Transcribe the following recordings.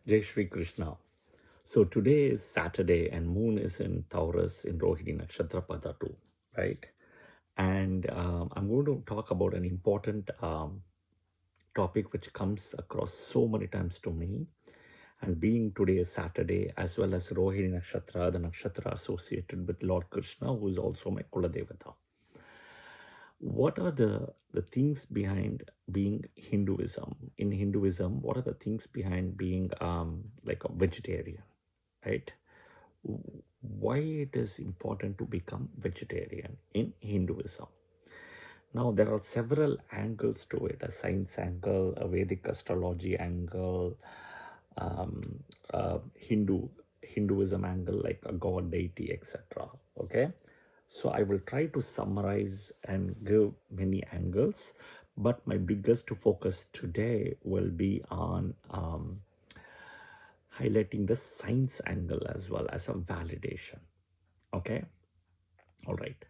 Jai Shri Krishna. So today is Saturday and moon is in Taurus in Rohini Nakshatra Pada 2, right? And I'm going to talk about an important topic which comes across so many times to me. And being today is Saturday as well as Rohini Nakshatra, the nakshatra associated with Lord Krishna, who is also my Kuladevata. What are the things behind being Hinduism? In Hinduism, what are the things behind being like a vegetarian, right? Why it is important to become vegetarian in Hinduism? Now, there are several angles to it: a science angle, a Vedic astrology angle, Hinduism angle, like a god, deity, etc. Okay, so I will try to summarize and give many angles, but my biggest focus today will be on highlighting the science angle as well as a validation. Okay, all right.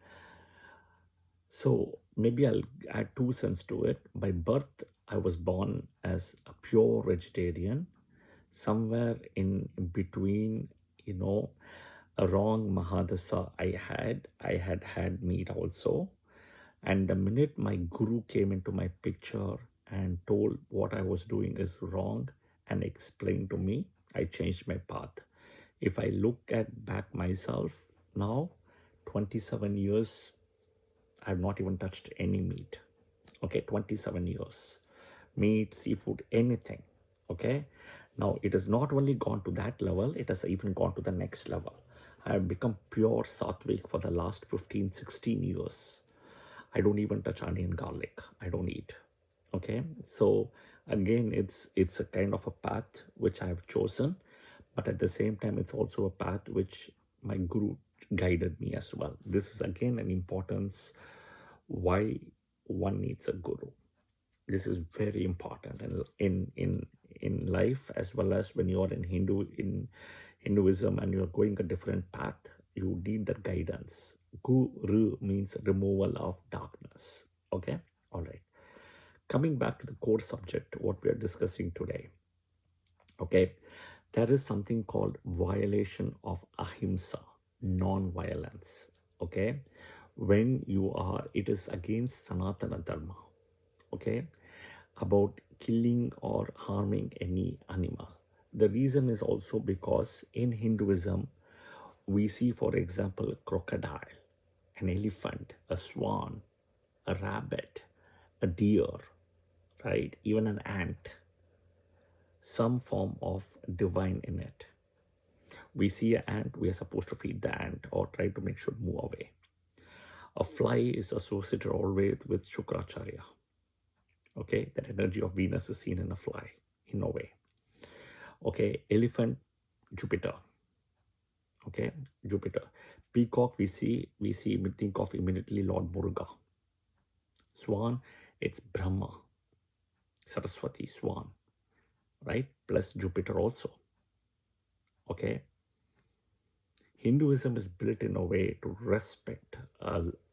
So maybe I'll add 2 cents to it. By birth, I was born as a pure vegetarian, somewhere in between, a wrong Mahadasa I had meat also. And the minute my guru came into my picture and told what I was doing is wrong and explained to me, I changed my path. If I look at back myself now, 27 years, I've not even touched any meat. Okay, 27 years. Meat, seafood, anything. Okay. Now, it has not only gone to that level, it has even gone to the next level. I have become pure Sattvic for the last 15, 16 years. I don't even touch onion, garlic. I don't eat. Okay. So again, it's a kind of a path which I have chosen, but at the same time, it's also a path which my guru guided me as well. This is again an importance why one needs a guru. This is very important in life, as well as when you are in Hinduism and you are going a different path, you need that guidance. Guru means removal of darkness. Okay, all right. Coming back to the core subject, what we are discussing today. Okay, there is something called violation of ahimsa, non-violence. Okay, when it is against Sanatana Dharma. Okay, about killing or harming any animal. The reason is also because in Hinduism, we see, for example, a crocodile, an elephant, a swan, a rabbit, a deer, right? Even an ant, some form of divine in it. We see an ant, we are supposed to feed the ant or try to make sure it move away. A fly is associated always with Shukracharya. Okay, that energy of Venus is seen in a fly in a way. Okay, elephant, Jupiter. Okay, Jupiter. Peacock, we think of immediately Lord Muruga. Swan, it's Brahma, Saraswati, Swan, right? Plus Jupiter also. Okay. Hinduism is built in a way to respect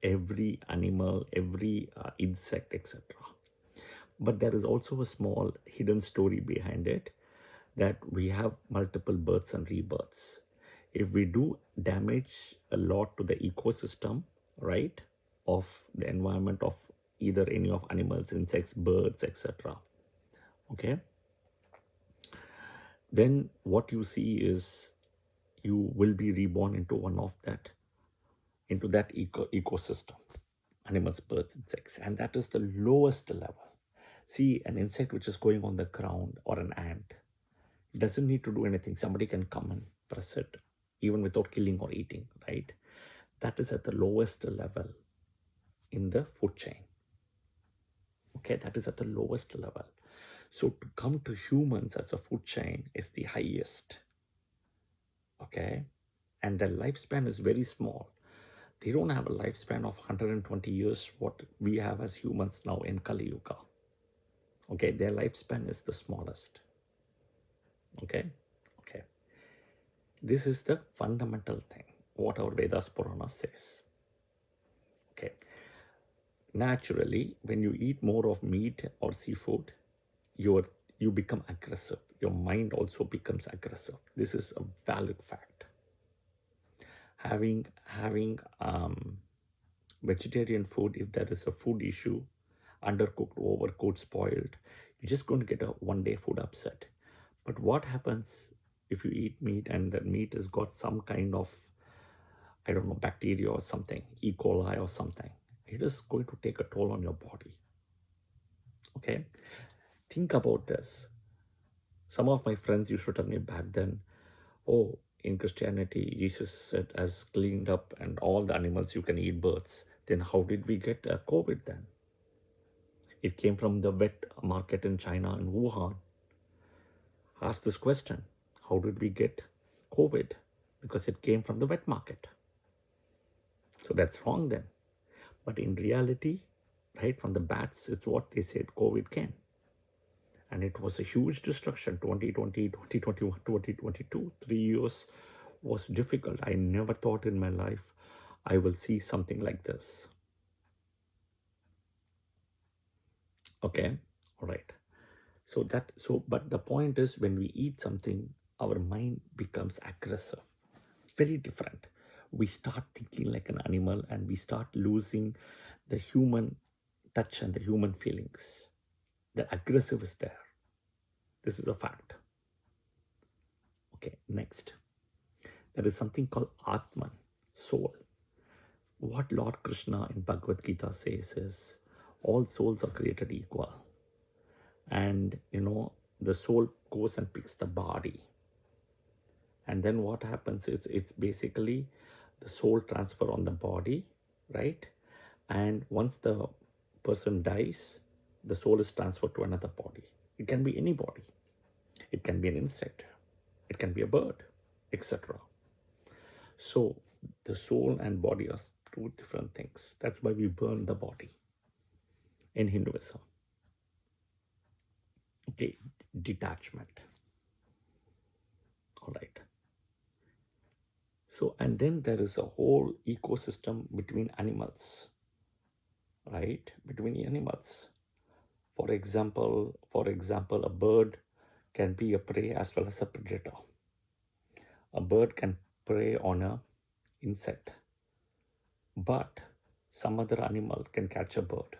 every animal, every insect, etc. But there is also a small hidden story behind it, that we have multiple births and rebirths. If we do damage a lot to the ecosystem, right, of the environment of either any of animals, insects, birds, etc., okay, then what you see is you will be reborn into that ecosystem, animals, birds, insects, and that is the lowest level. See, an insect which is going on the ground, or an ant, doesn't need to do anything. Somebody can come and press it even without killing or eating, right? That is at the lowest level in the food chain. Okay, that is at the lowest level. So to come to humans as a food chain is the highest. Okay, and their lifespan is very small. They don't have a lifespan of 120 years, what we have as humans now in Kali Yuga. Okay, their lifespan is the smallest. Okay. This is the fundamental thing, what our Vedas Purana says. Okay. Naturally, when you eat more of meat or seafood, you become aggressive. your mind also becomes aggressive. This is a valid fact. Having vegetarian food, if there is a food issue, undercooked, overcooked, spoiled, you're just going to get a one-day food upset. But what happens if you eat meat and that meat has got some kind of, I don't know, bacteria or something, E. coli or something? It is going to take a toll on your body. Okay? Think about this. Some of my friends used to tell me back then, oh, in Christianity, Jesus said has cleaned up and all the animals you can eat birds. Then how did we get COVID then? It came from the wet market in China in Wuhan. Ask this question. How did we get COVID? Because it came from the wet market. So that's wrong then. But in reality, right, from the bats, it's what they said COVID came. And it was a huge destruction. 2020, 2021, 2022, 3 years was difficult. I never thought in my life I will see something like this. Okay, all right. But the point is, when we eat something, our mind becomes aggressive, very different. We start thinking like an animal and we start losing the human touch and the human feelings. The aggressive is there. This is a fact. Okay, next. There is something called Atman, soul. What Lord Krishna in Bhagavad Gita says is, all souls are created equal. And, the soul goes and picks the body. And then what happens is, it's basically the soul transfer on the body, right? And once the person dies, the soul is transferred to another body. It can be any body. It can be an insect. It can be a bird, etc. So the soul and body are two different things. That's why we burn the body in Hinduism. Okay, detachment. All right. So, and then there is a whole ecosystem between animals, right? Between animals. For example, a bird can be a prey as well as a predator. A bird can prey on an insect, but some other animal can catch a bird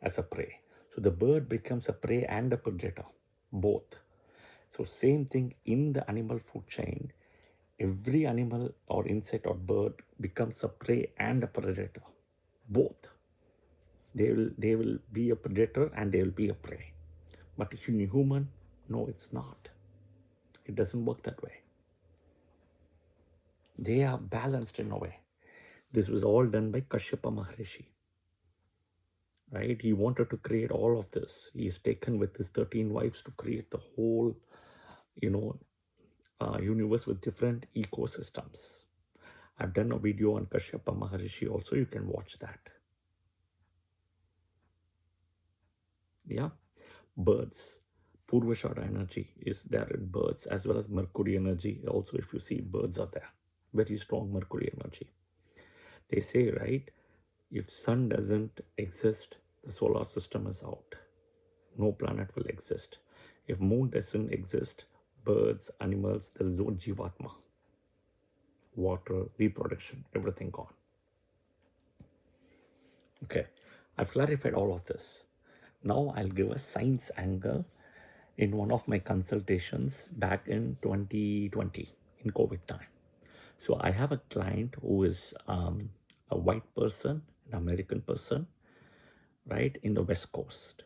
as a prey. So the bird becomes a prey and a predator, both. So same thing in the animal food chain. Every animal or insect or bird becomes a prey and a predator, both. They will be a predator and they will be a prey. But human, no, it's not. It doesn't work that way. They are balanced in a way. This was all done by Kashyapa Maharishi. Right? He wanted to create all of this. He's taken with his 13 wives to create the whole, universe with different ecosystems. I've done a video on Kashyapa Maharishi also. You can watch that. Yeah. Birds. Purvashada energy is there in birds, as well as Mercury energy. Also, if you see, birds are there. Very strong Mercury energy. They say, right, if sun doesn't exist, the solar system is out. No planet will exist. If moon doesn't exist, birds, animals, there is no jivatma. Water, reproduction, everything gone. Okay, I've clarified all of this. Now I'll give a science angle in one of my consultations back in 2020, in COVID time. So I have a client who is a white person, an American person, right, in the West Coast.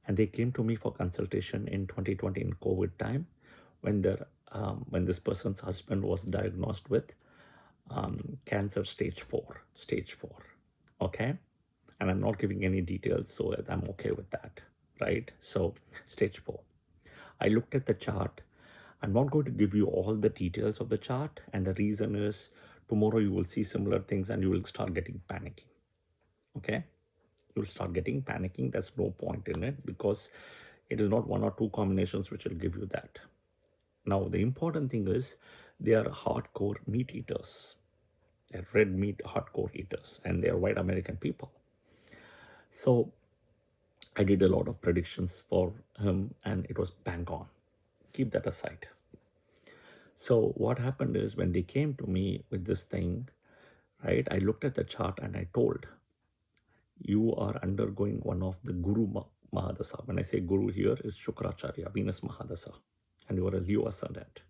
And they came to me for consultation in 2020 in COVID time, when this person's husband was diagnosed with cancer stage 4. Okay, and I'm not giving any details, so I'm okay with that, right? So stage 4. I looked at the chart. I'm not going to give you all the details of the chart, and the reason is tomorrow you will see similar things and you will start getting panicking. Okay, you'll start getting panicking. There's no point in it, because it is not one or two combinations which will give you that. Now the important thing is, they are hardcore meat eaters. They're red meat hardcore eaters, and they are white American people. So I did a lot of predictions for him, and it was bang on. Keep that aside. So what happened is when they came to me with this thing, right, I looked at the chart and I told, you are undergoing one of the Guru Mahadasa. When I say Guru here is Shukracharya, Venus Mahadasa, and you are a Leo ascendant.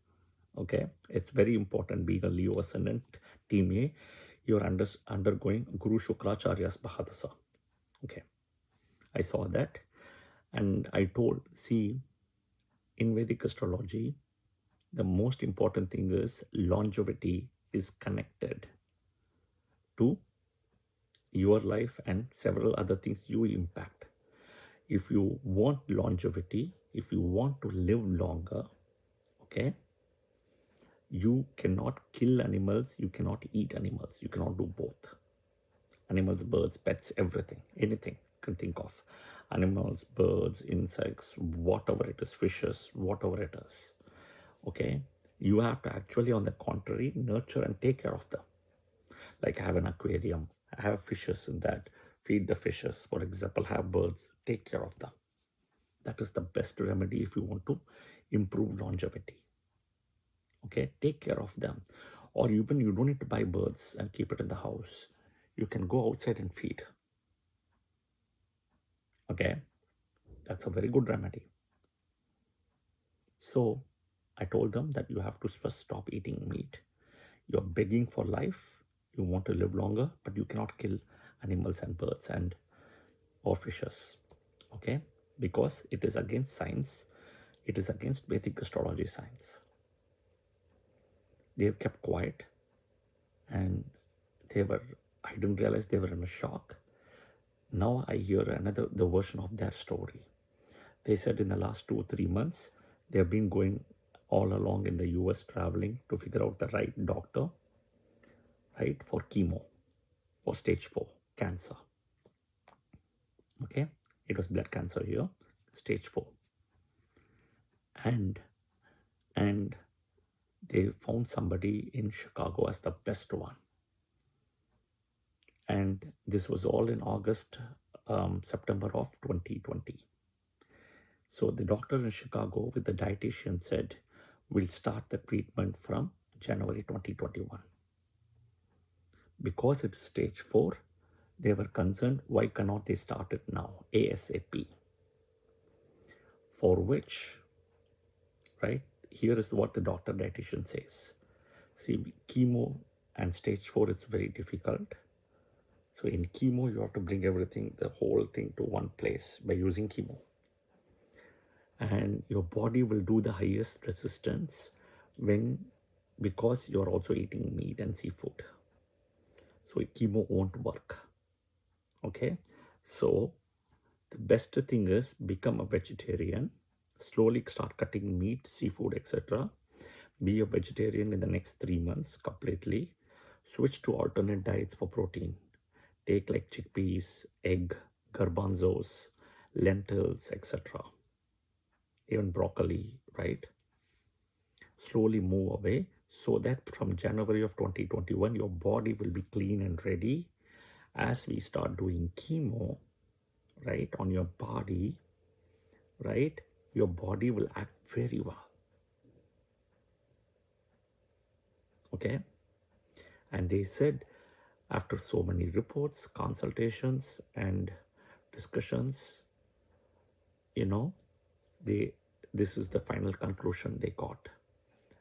Okay, it's very important being a Leo ascendant, team A, you're undergoing Guru Shukracharya's Mahadasa. Okay, I saw that and I told, see, in Vedic astrology, the most important thing is longevity is connected to your life and several other things you impact. If you want longevity, if you want to live longer, okay, you cannot kill animals, you cannot eat animals, you cannot do both. Animals, birds, pets, everything, anything you can think of. Animals, birds, insects, whatever it is, fishes, whatever it is. Okay, you have to actually, on the contrary, nurture and take care of them. Like have an aquarium, have fishes in that, feed the fishes, for example, have birds, take care of them. That is the best remedy if you want to improve longevity. Okay, take care of them. Or even you don't need to buy birds and keep it in the house. You can go outside and feed. Okay, that's a very good remedy. So I told them that you have to first stop eating meat. You're begging for life. You want to live longer, but you cannot kill animals and birds and or fishes. Okay, because it is against science. It is against Vedic astrology science. They kept quiet and I didn't realize they were in a shock. Now I hear the version of their story. They said in the last 2 or 3 months, they have been going all along in the US traveling to figure out the right doctor, right, for chemo, for stage 4 cancer. Okay, it was blood cancer here, stage 4. And they found somebody in Chicago as the best one. And this was all in August, September of 2020. So the doctor in Chicago with the dietitian said, we'll start the treatment from January 2021. Because it's stage 4, they were concerned, why cannot they start it now, ASAP? For which, right, here is what the doctor dietitian says. See, chemo and stage 4, it's very difficult. So in chemo, you have to bring everything, the whole thing to one place by using chemo. And your body will do the highest resistance because you're also eating meat and seafood. So chemo won't work. Okay, so the best thing is become a vegetarian, slowly start cutting meat, seafood, etc. Be a vegetarian in the next 3 months completely. Switch to alternate diets for protein. Take like chickpeas, egg, garbanzos, lentils, etc. Even broccoli, right? Slowly move away so that from January of 2021, your body will be clean and ready. As we start doing chemo, right, on your body, right, your body will act very well. Okay? And they said, after so many reports, consultations, and discussions, this is the final conclusion they got.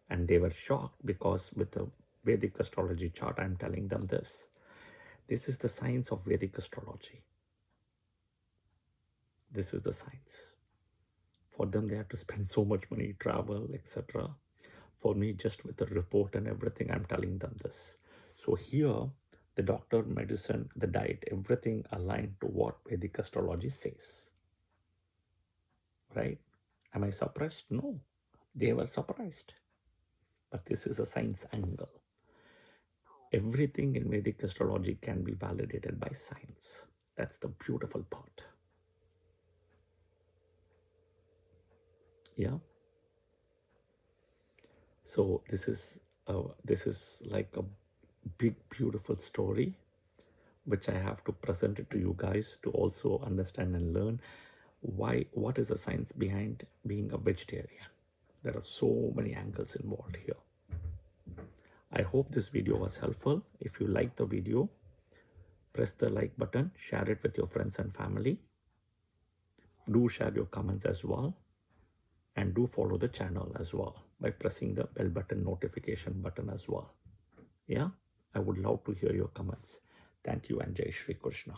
And they were shocked because with the Vedic astrology chart, I'm telling them this. This is the science of Vedic astrology. This is the science. For them, they have to spend so much money, travel, etc. For me, just with the report and everything, I'm telling them this. So here, the doctor, medicine, the diet, everything aligned to what Vedic astrology says. Right? Am I surprised? No. They were surprised. But this is a science angle. Everything in Vedic astrology can be validated by science. That's the beautiful part. Yeah. So this is like a big, beautiful story, which I have to present it to you guys to also understand and learn what is the science behind being a vegetarian. There are so many angles involved here. I hope this video was helpful. If you like the video, press the like button, share it with your friends and family. Do share your comments as well. And do follow the channel as well by pressing the bell button, notification button as well. Yeah, I would love to hear your comments. Thank you and Jai Shri Krishna.